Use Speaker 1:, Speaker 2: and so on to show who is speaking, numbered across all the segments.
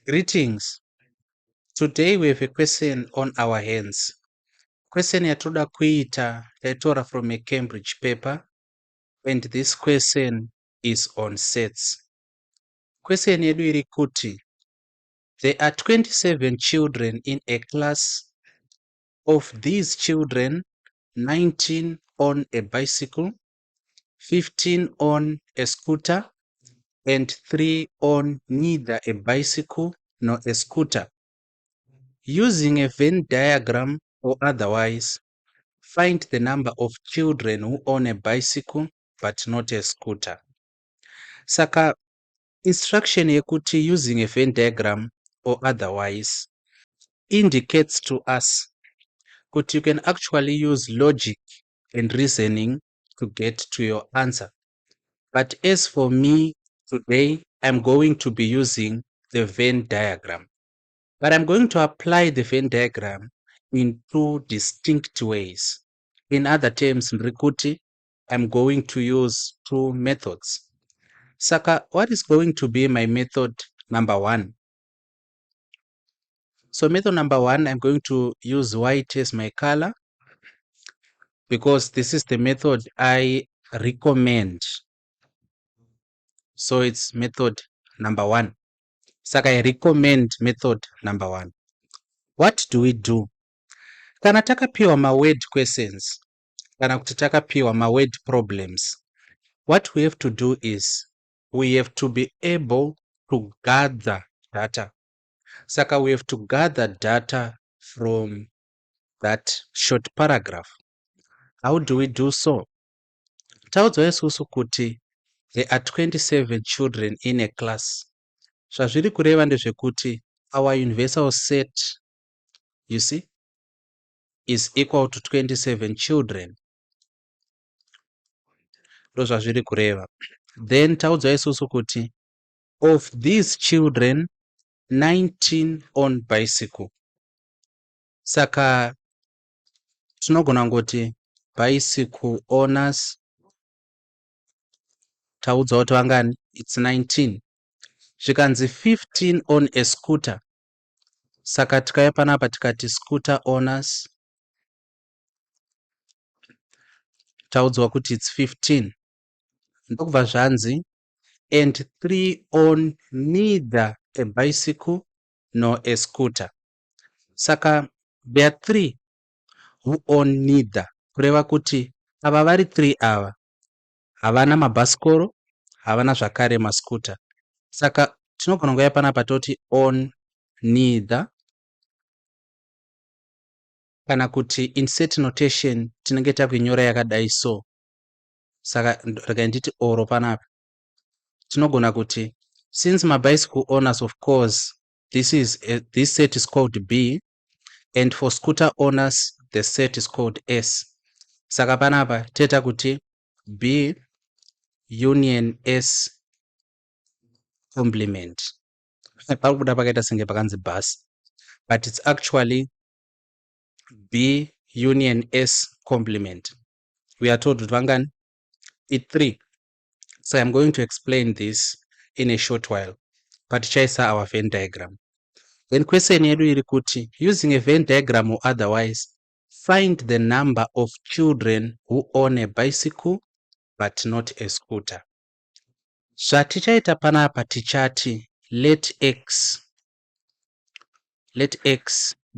Speaker 1: Greetings. Today we have a question on our hands. Question yatoda kuita yatora from a Cambridge paper, and this question is on sets. Question yedu iri kuti, there are 27 children in a class. Of these children, 19 on a bicycle, 15 on a scooter, and 3 on neither a bicycle nor a scooter. Using a Venn diagram or otherwise, find the number of children who own a bicycle but not a scooter. Saka instruction yekuti using a Venn diagram or otherwise indicates to us that you can actually use logic and reasoning to get to your answer. But as for me today, I'm going to be using the Venn diagram. But I'm going to apply the Venn diagram in two distinct ways. In other terms, Mrikuti, I'm going to use two methods. Saka, what is going to be my method number one? So method number one, I'm going to use white as my color because this is the method I recommend. So it's method number one. Saka, I recommend method number one. What do we do? Kana takapiwa ma word questions, kana kuti takapiwa ma word problems, what we have to do is we have to be able to gather data. Saka we have to gather data from that short paragraph. How do we do so? Taudzwa isusu kuti there are 27 children in a class. Zvazviri kureva ndezvekuti our universal set, you see, is equal to 27 children. Ndozvazviri kureva. Then taudzwa isusu kuti of these children 19 on bicycle. Saka tinogona ngoti bicycle owners taudzwa kuti vangani, it's 19. Zvikanzi 15 on a scooter. Saka tikauya panapa tikati scooter owners taudzwa kuti it's 15. Ndokubva zvanzi and 3 on neither a bicycle nor a scooter. Saka there are 3 who own neither. Kureva kuti ava vari 3 ava havana mabhasikoro, havana zvakare mascooter. Saka tinogona kuuya panapa toti on neither, kana kuti in set notation tinenge takuinyora yakadai so. Saka regai nditi oro panapa. Tinogona kuti since my bicycle owners, of course, this set is called B, and for scooter owners the set is called S. Saka panapa teta kuti B union S complement. Pakuda pakaita senge pakanzi bus, but it's actually B union S complement. We are told kuti vangani, it's 3. So I'm going to explain this in a short while. But chaisa our Venn diagram. Then question yedu iri kuti, using a Venn diagram or otherwise, find the number of children who own a bicycle but not a scooter. Zvatichaita panapa tichati let x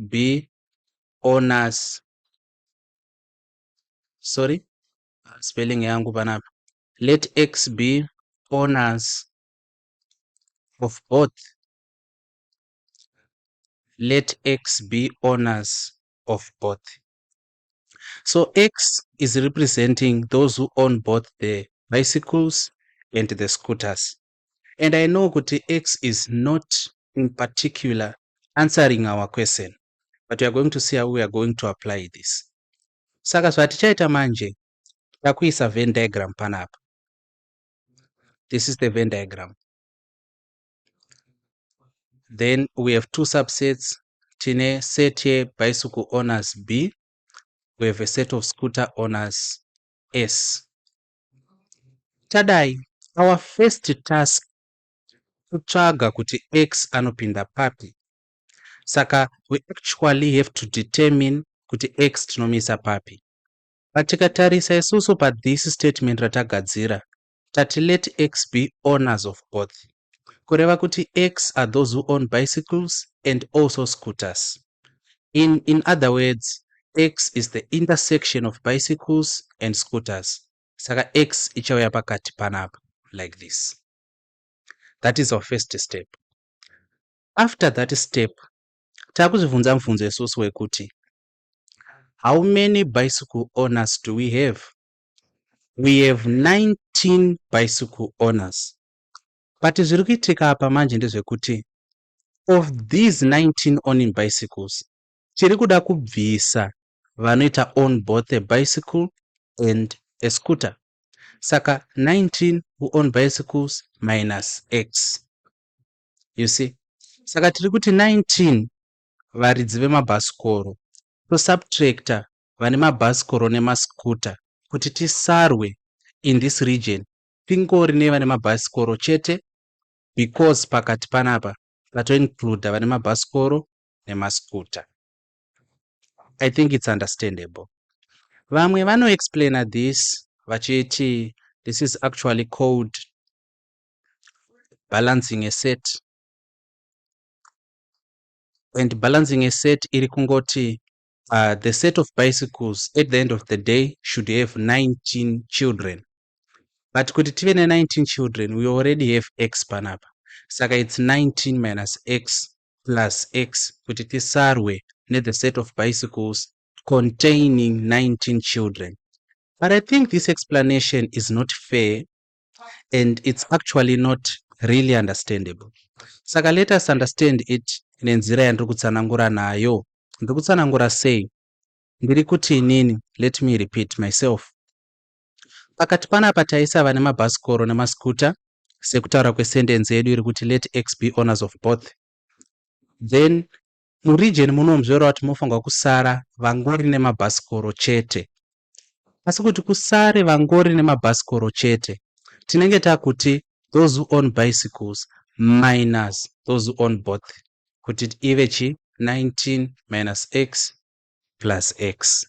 Speaker 1: be owners. Sorry, spelling yangu panapa. Let x be owners of both. Let x be owners of both. So x is representing those who own both the bicycles and the scooters. And I know that x is not in particular answering our question, but we are going to see how we are going to apply this. Saka zvatichaita manje takuisa Venn diagram panapa. This is the Venn diagram. Then we have two subsets. Tine set here bicycle owners B. We have a set of scooter owners S. Tadai, our first task kutsvaga kuti x anopinda papi. Saka we actually have to determine kuti x tinomisa papi. Patikatarisa isusu this statement ratagadzira, tati let x be owners of both. Kureva kuti x are those who own bicycles and also scooters. In other words, x is the intersection of bicycles and scooters. Saka x ichauya pakati panapa, like this. That is our first step. After that step, takuzvibvunza mubvunzo isusu wekuti, how many bicycle owners do we have? We have 19 bicycle owners. But zviri kuitika apa manje ndezvekuti, of these 19 owning bicycles, tiri kuda kubvisa vanoita own both a bicycle and a scooter. Saka 19 who own bicycles minus x. You see? Saka tiri kuti 19 varidzi vemabhasikoro tosubtracta vane mabhasikoro nemascooter kuti tisarwe in this region pingori nevane mabhasikoro chete, because pakati panapa patoinclude vane mabhasikoro nemascooter. I think it's understandable. Vamwe vanoexplaina this vachiti this is actually called balancing a set. And balancing a set iri kungoti the set of bicycles at the end of the day should have 19 children. But kuti tive ne 19 children, we already have x panapa. Saka it's 19 minus x plus x kuti tisarwe ne the set of bicycles containing 19 children. But I think this explanation is not fair and it's actually not really understandable. Saka let us understand it nenzira yandiri kutsanangura nayo. Ndiri kutsanangura sei? Ndiri kuti inini, let me repeat myself. Pakati panapa taisa vane mabhasikoro nemascooter sekutaura kwesentence yedu iri kuti let x be owners of both. Then muregion munomzvera kuti mofanirwa kusara vangori nemabhasikoro chete. Asi kuti kusare vangori nemabhasikoro chete, tinenge takuti those who own bicycles minus those who own both. Kuti ive chi 19 minus x plus x.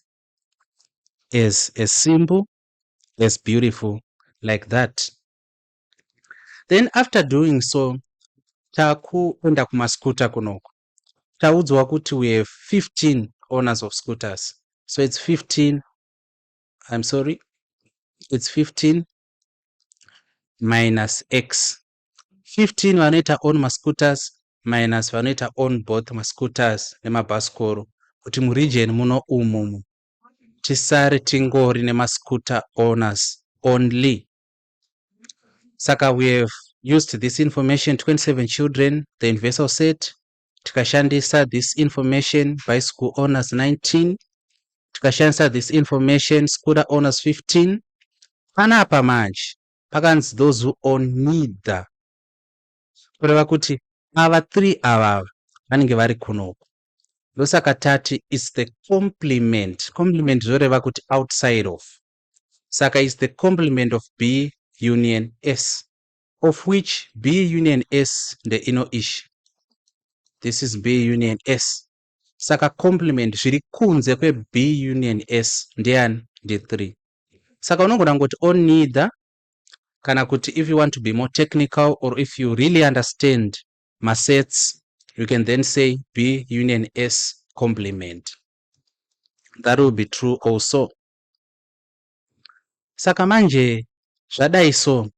Speaker 1: As simple, as beautiful, like that. Then after doing so, takuenda kumascooter kunoko. Taudzwa kuti we have 15 owners of scooters. So it's 15 minus x. 15 vanoita own mascooters minus vanoita own both mascooters nemabhasikoro, kuti muregion muno umumu tisare tingori nemascooter owners only. Saka we have used this information, 27 children, the universal set. Tikashandisa this information, bicycle owners 19. Tikashandisa this information, scooter owners 15. Panapa manje pakanzi those who own neither. Kureva kuti ava 3 ava vanenge vari kunoko. Ndosaka tati is the complement. Complement zvoreva kuti outside of. Saka is the complement of B union S, of which B union S the ino ishi. This is B union S. Saka complement zviri kunze kwe B union S ndiani? Ndi 3. Saka unogona ngoti on neither, kana kuti if you want to be more technical or if you really understand masets, you can then say B union S complement. That will be true also. Saka manje zvadai so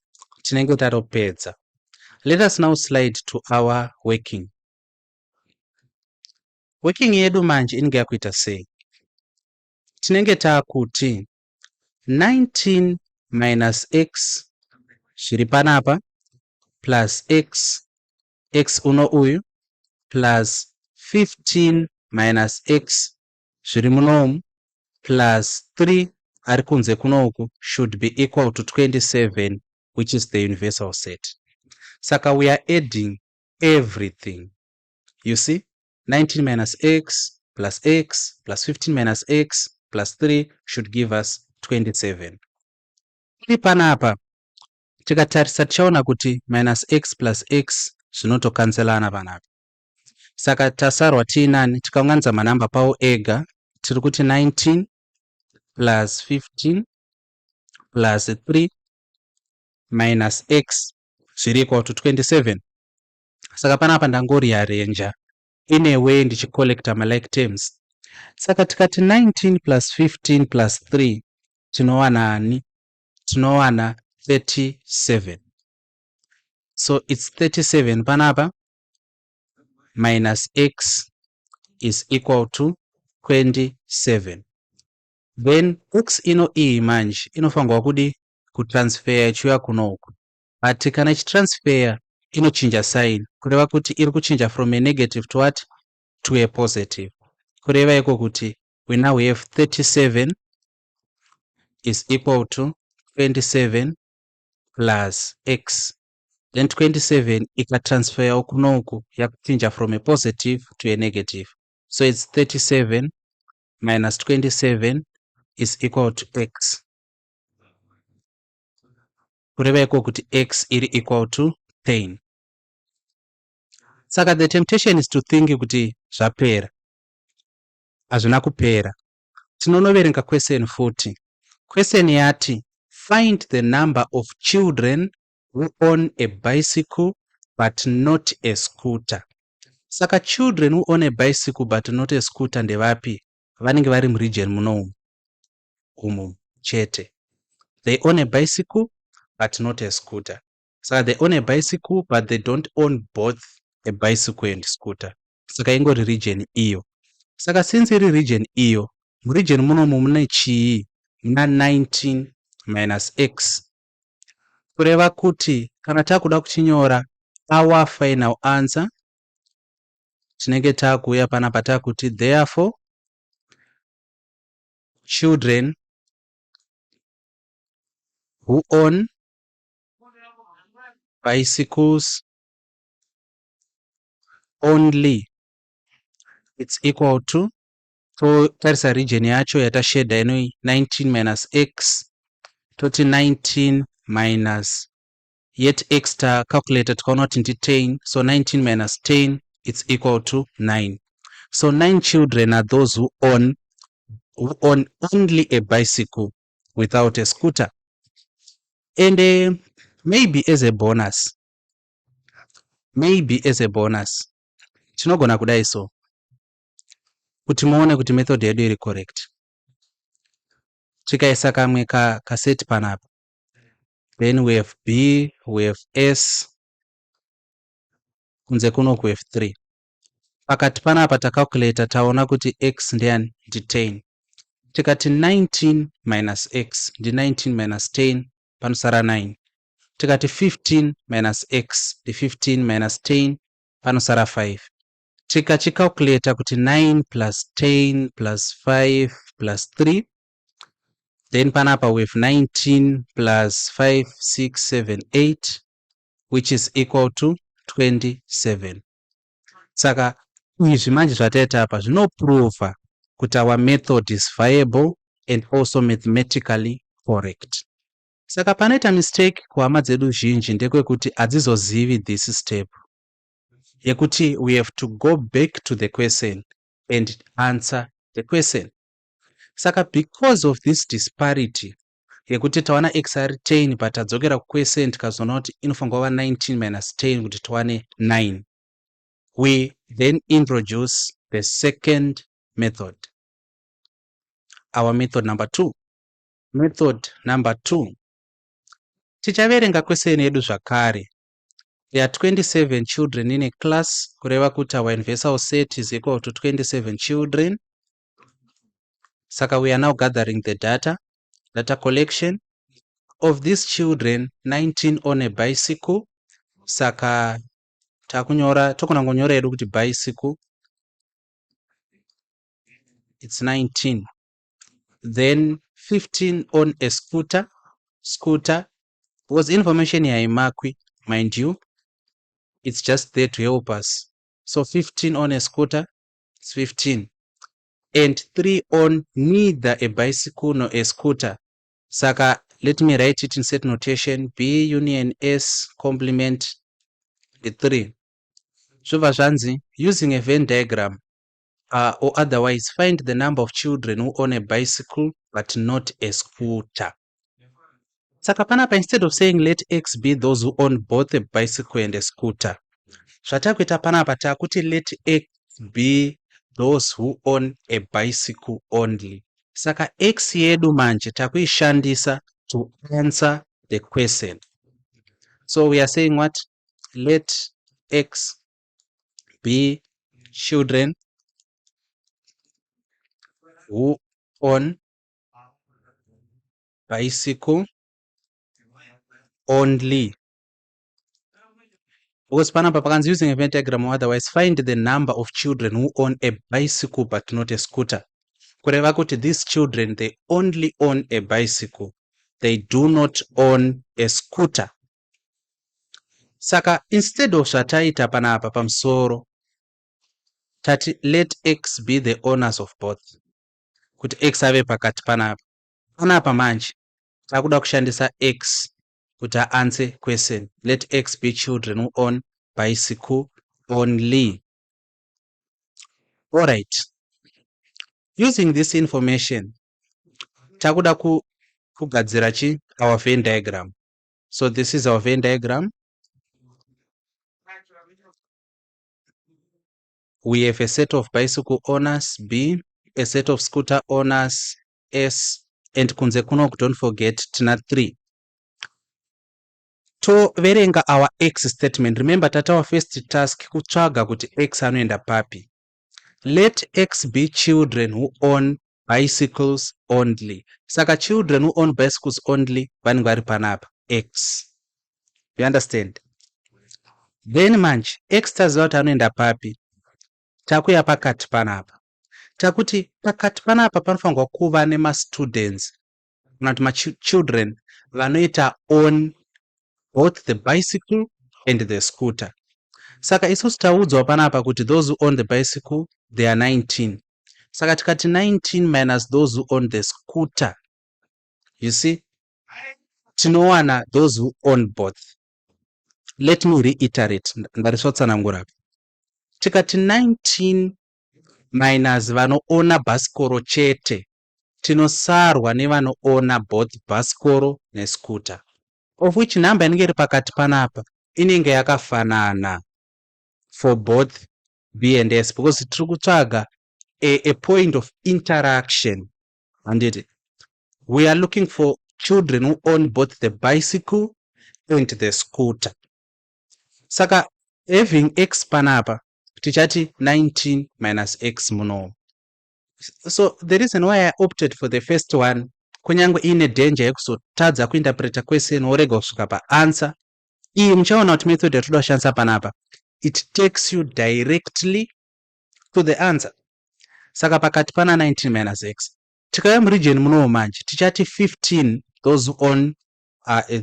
Speaker 1: tinenge tatopedza. Let us now slide to our working. Working yedu manje inenge yakuita sei? Tinenge takuti 19 minus x zviri panapa plus x uno uyu plus 15 minus x zviri munomu plus 3 ari kunze kunoku should be equal to 27, which is the universal set. Saka we are adding everything. You see, 19 minus x plus 15 minus x plus 3 should give us 27. Tiri panapa tikatarisa tichaona kuti minus x plus x zvinotokanzelana panapa. Saka tasarwa tiinani tikaunganidza manamba pawo ega tiri kuti 19 plus 15 plus 3 minus x zviri equal to 27. Saka panapa ndangoriarenja in a way ndichicollecta malike terms. Saka tikati 19 plus 15 plus 3 tinowana ani? Tinowana 37. So it's 37 panapa minus x is equal to 27. Then x ino iyi manje inofanirwa kudi kutransfer ichiuya kuno uku. But kana ichitransfer inochinja sign kureva kuti iri kuchinja from a negative to what? To a positive. Kureva iko kuti we now have 37 is equal to 27 plus x. Then 27 ikatransfer kuno uku yakuchinja from a positive to a negative. So it's 37 minus 27 is equal to x. Kureva iko kuti x iri equal to 10. Saka the temptation is to think kuti zvapera. Hazvina kupera. Tinonoverenga question 40. Question yati, find the number of children who own a bicycle but not a scooter. Saka children who own a bicycle but not a scooter ndevapi? Vanenge vari muregion muno umu chete. They own a bicycle but not a scooter. Saka they own a bicycle but they don't own both a bicycle and scooter. Saka ingori region iyo. Saka since iri region iyo, muregion munomu mune chii? Muna 19 minus x. Kureva kuti kana takuda kuchinyora our final answer tinenge takuuya panapa takuti therefore children who own bicycles only, it's equal to, so tarisa region yacho yatashedha ino 19 minus x toti 19 minus yet x ta calculated tikaona kuti ndi 10, so 19 minus 10 it's equal to 9. So 9 children are those who own only a bicycle without a scooter. And maybe as a bonus tinogona kudai so kuti muone kuti method yedu iri correct. Tikaisa kamwe kaseti panapa, then we have b, we have s, kunze kuno we have 3. Pakati panapa tacalculate taona kuti x ndiani? Ndi 10. Tikati 19 minus x ndi 19 minus 10 panosara 9. Tikati 15 minus x ndi 15 minus 10 panosara 5. Tikachicalculate kuti 9 plus 10 plus 5 plus 3, then panapa we have 19 plus 5 6 7 8 which is equal to 27. Saka izvi manje zvataita apa zvinoprova kuti our method is viable and also mathematically correct. Saka panoita mistake kuhama dzedu zhinji ndekwekuti hadzizozivi this step yekuti we have to go back to the question and answer the question. Saka because of this disparity yekuti tawana x ari 10 but tadzokera kuquestion tikazoona kuti inofanirwa kuva 19 minus 10 kuti tiwane 9, we then introduce the second method, our method number 2. Method number 2, tichaverenga question yedu zvakare. There are 27 children in a class, kureva kuti our universal set is equal to 27 children. Saka we are now gathering the data collection. Of these children, 19 own a bicycle. Saka tokona ngonyora yedu kuti bicycle, it's 19. Then 15 own a scooter. Scooter was information yaimakwi, mind you, it's just there to help us. So 15 on a scooter, it's 15. And 3 on neither a bicycle nor a scooter. Saka, let me write it in set notation. B union S complement the 3. zvobva zvanzi using a Venn diagram or otherwise find the number of children who own a bicycle but not a scooter. Saka panapa instead of saying let x be those who own both a bicycle and a scooter, zvatakuita panapa takuti let x be those who own a bicycle only. Saka x yedu manje takuishandisa to answer the question. So we are saying what? Let x be children who own bicycle only. Because panapa pakanzi using a Venn diagram, otherwise find the number of children who own a bicycle but not a scooter. Kureva kuti these children, they only own a bicycle. They do not own a scooter. Saka instead of zvataita panapa pamusoro, tati let x be the owners of both. Kuti x ave pakati panapa. Panapa manje, takuda kushandisa x kuti answer question. Let x be children who own bicycle only. Alright. Using this information, takuda kugadzira chi our Venn diagram. So this is our Venn diagram. We have a set of bicycle owners B, a set of scooter owners S, and kunze kuno, don't forget, tina 3. To verenga our x statement. Remember that our first task kutsvaga kuti x anoenda papi. Let x be children who own bicycles only. Saka children who own bicycles only vanenge vari panapa x. You understand? Then manje x taziva kuti anoenda papi. Takuya pakati panapa. Takuti pakati panapa panofanirwa kuva nema students kana kuti children vanoita own both the bicycle and the scooter. Saka isusu taudzwa panapa kuti those who own the bicycle, they are 19. Saka tikati 19 minus those who own the scooter. You see? Tinowana those who own both. Let me reiterate. Ndarisotsanangura. Tikati 19 minus vanoona bhasikoro chete, tinosarwa nevanoona both bhasikoro nescooter. Of which number inenge iri pakati panapa inenge yakafanana for both B and S, because tiri kutsvaga a point of interaction. And we are looking for children who own both the bicycle and the scooter. Saka having x panapa tichati 19 minus x muno. So the reason why I opted for the first one, kunyangwe ine danger yekusotadza kuinterpreta question worega kusvika paanswer, iyi muchaona kuti method yatoda kushandisa panapa, it takes you directly to the answer. Saka pakati pana 19 minus x, tikauya muregion munowo manje tichati 15 those who own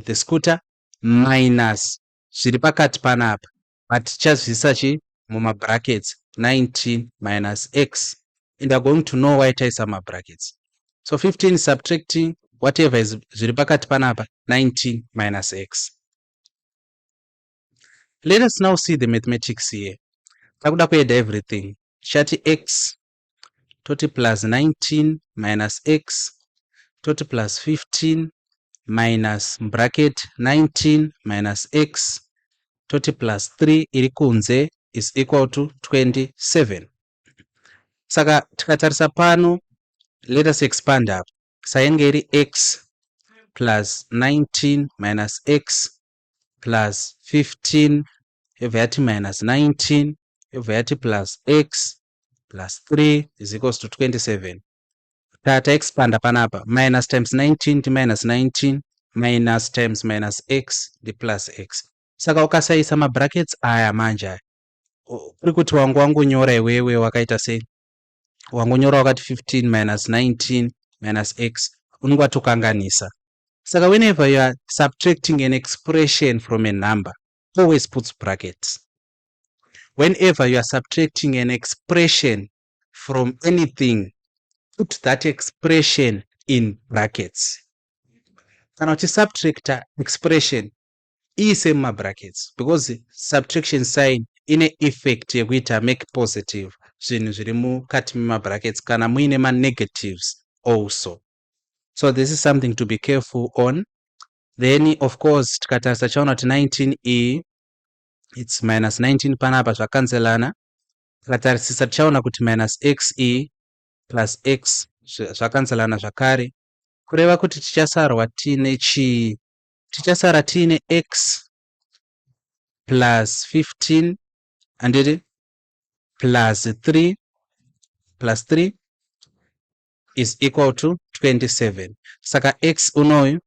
Speaker 1: the scooter minus zviri pakati panapa, but tichazivisa chi muma brackets 19 minus x, and are going to know why taisa ma brackets. So 15 subtracting whatever is zviri pakati panapa, 19 minus x. Let us now see the mathematics here. Takuda kueda everything. Tichati x toti plus 19 minus x toti plus 15 minus bracket 19 minus x toti plus 3 iri kunze is equal to 27. Saka tikatarisa pano, let us expand up. Sainge iri x plus 19 minus x plus 15 yati minus 19 yati plus x plus 3 is equals to 27. Tata expanda panapa, minus times 19 to minus 19 minus times minus x the plus x. Saka ukasaisa ma brackets aya manja. Kuri kuti wangu nyora iwewe wakaita sei? Wangu nyora wakati 15 minus 19 minus x, unongatokanganisa. Saka whenever you are subtracting an expression from a number, always put brackets. Whenever you are subtracting an expression from anything, put that expression in brackets. Kana uchi subtract expression ise ma brackets, because the subtraction sign ine effect yekuita make positive zvinhu zviri mukati memabrackets kana muine manegatives also. So this is something to be careful on. Then of course tikatarisa tichaona kuti 19e it's minus 19 panapa zvakanzelana. Tikatarisisa tichaona kuti minus xe plus x zvakanzelana zvakare, kureva kuti tichasara tiine x plus 15 handiti plus 3 is equal to 27. Saka x unoyu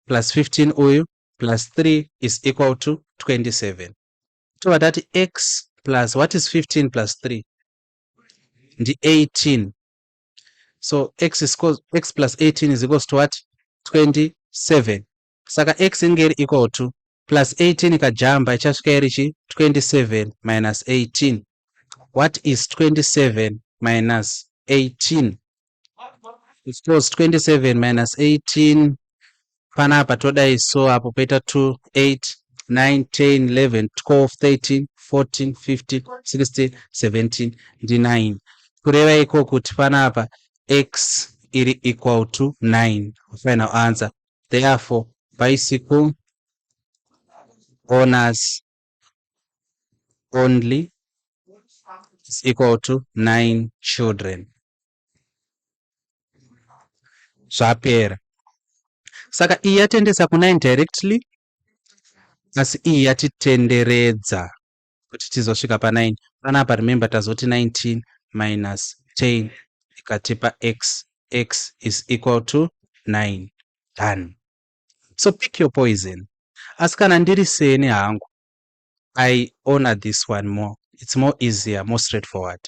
Speaker 1: plus 15 uyu plus 3 is equal to 27. So that x plus what is 15 plus 3? The 18. So x plus 18 is equals to what? 27. Saka x ingeri equal to plus 18 ikajamba ichasvika irichi 27 minus 18. What is 27 minus 18? It goes 27 minus 18. Panapa todai so apo peta 2, 8, 9, 10, 11, 12, 13, 14, 15, 16, 17, 9. Kureva iko kuti panapa x iri equal to 9. Final answer. Therefore, bicycle owners only is equal to 9 children. Zvapera. Saka iyi yatendesa ku9 directly, asi iyi yatitenderedza kuti tizosvika pa9. Panapa remember tazoti 19 minus 10 ikatipa x. X is equal to 9. Done. So pick your poison. Asi kana ndiri sene hangu, I honor this one more. It's more easier, more straightforward.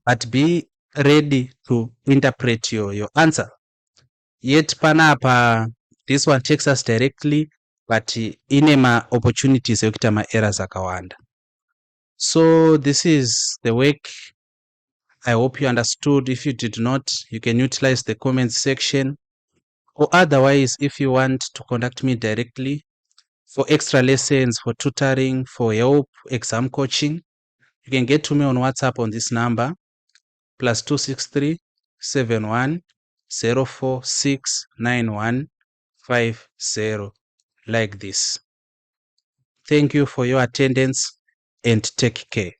Speaker 1: But be ready to interpret your answer. Yet panapa, this one takes us directly, but ine ma opportunities ekuita ma errors akawanda. So this is the work. I hope you understood. If you did not, you can utilize the comments section. Or otherwise, if you want to contact me directly for extra lessons, for tutoring, for help, exam coaching, you can get to me on WhatsApp on this number, +263 71 046 9150, like this. Thank you for your attendance and take care.